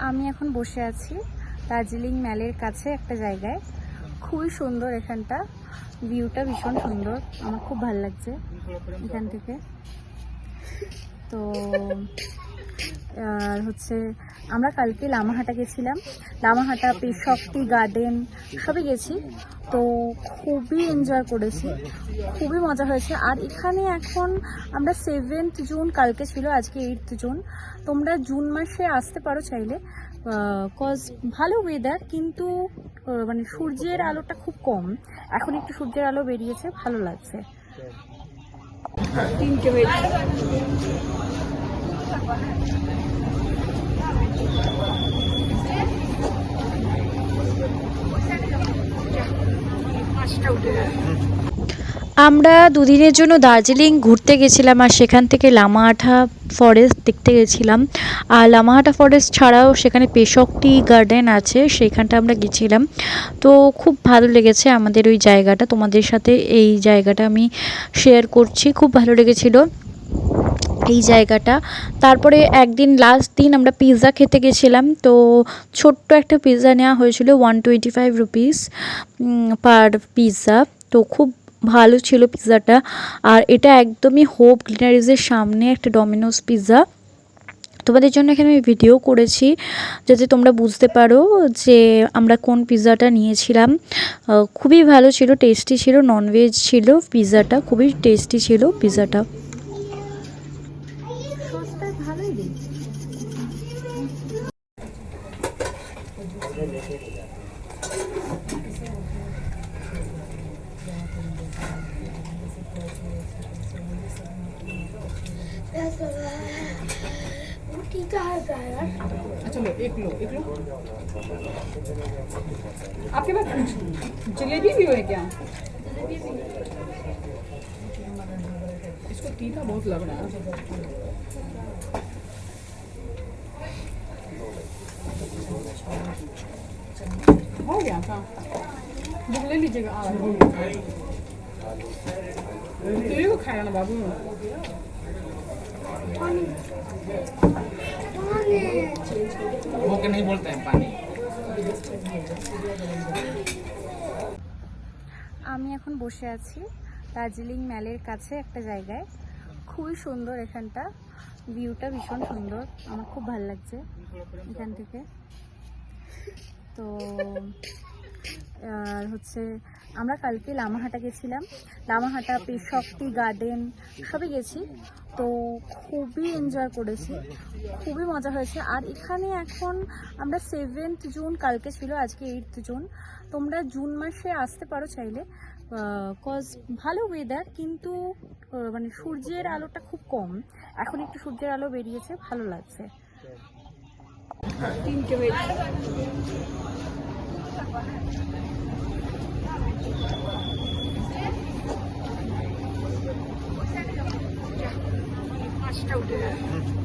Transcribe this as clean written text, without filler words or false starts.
আমি এখন বসে আছি দার্জিলিং ম্যালের কাছে একটা জায়গায়। খুবই সুন্দর এখানটা, ভিউটা ভীষণ সুন্দর, আমার খুব ভালো লাগছে এখান থেকে। তো আর হচ্ছে আমরা কালকে লামাহাটা গেছিলাম, লামাহাটা পেশক্তি গার্ডেন সবই গেছি। তো খুবই এনজয় করেছি, খুবই মজা হয়েছে। আর এখানে এখন আমরা 7th জুন, কালকে ছিল, আজকে 8th জুন। তোমরা জুন মাসে আসতে পারো চাইলে, কজ ভালো ওয়েদার, কিন্তু মানে সূর্যের আলোটা খুব কম। এখন একটু সূর্যের আলো বেরিয়েছে, ভালো লাগছে। 3টে হয়েছে। আমরা দুদিনের জন্য দার্জিলিং ঘুরতে গেছিলাম, আর সেখান থেকে লামাহাটা ফরেস্ট দেখতে গেছিলাম। আর লামাহাটা ফরেস্ট ছাড়াও সেখানে পেশক্তি গার্ডেন আছে, সেইখানটা আমরা গেছিলাম। তো খুব ভালো লেগেছে আমাদের ওই জায়গাটা, তোমাদের সাথে এই জায়গাটা আমি শেয়ার করছি। খুব ভালো লেগেছিল এই জায়গাটা। তারপরে একদিন লাস্ট দিন আমরা পিৎজা খেতে গেছিলাম। তো ছোট্ট একটা পিৎজা নেওয়া হয়েছিল, 125 রুপিস পার পিৎজা। তো খুব ভালো ছিল পিৎজাটা। আর এটা একদমই হোপ গ্লিনারিজের সামনে একটা ডমিনোস পিৎজা। তোমাদের জন্য এখানে আমি ভিডিও করেছি যাতে তোমরা বুঝতে পারো যে আমরা কোন পিৎজাটা নিয়েছিলাম। খুবই ভালো ছিল, টেস্টি ছিল, ননভেজ ছিল পিৎজাটা, খুবই টেস্টি ছিল পিৎজাটা। अच्छा लो, एक लो। आपके पास जलेबी भी है क्या? इसको तीखा बहुत लग रहा है। हो गया था, बुक ले लीजिएगा। तो ये को खाया ना बाबू। वो के नहीं बोलते हैं पानी। আমি এখন বসে আছি দার্জিলিং ম্যালের কাছে একটা জায়গায়। খুবই সুন্দর এখানটা, ভিউটা ভীষণ সুন্দর, আমার খুব ভালো লাগছে এখান থেকে। তো আর হচ্ছে আমরা কালকে লামাহাটা গেছিলাম, লামাহাটা পেশক্তি গার্ডেন সবই গেছি। তো খুবই এনজয় করেছি, খুবই মজা হয়েছে। আর এখানে এখন আমরা 7th জুন, কালকে ছিল, আজকে 8th জুন। তোমরা জুন মাসে আসতে পারো চাইলে, কজ ভালো ওয়েদার, কিন্তু মানে সূর্যের আলোটা খুব কম। এখন একটু সূর্যের আলো বেরিয়েছে, ভালো লাগছে। 3টে হয়েছে। উঠে গেছে।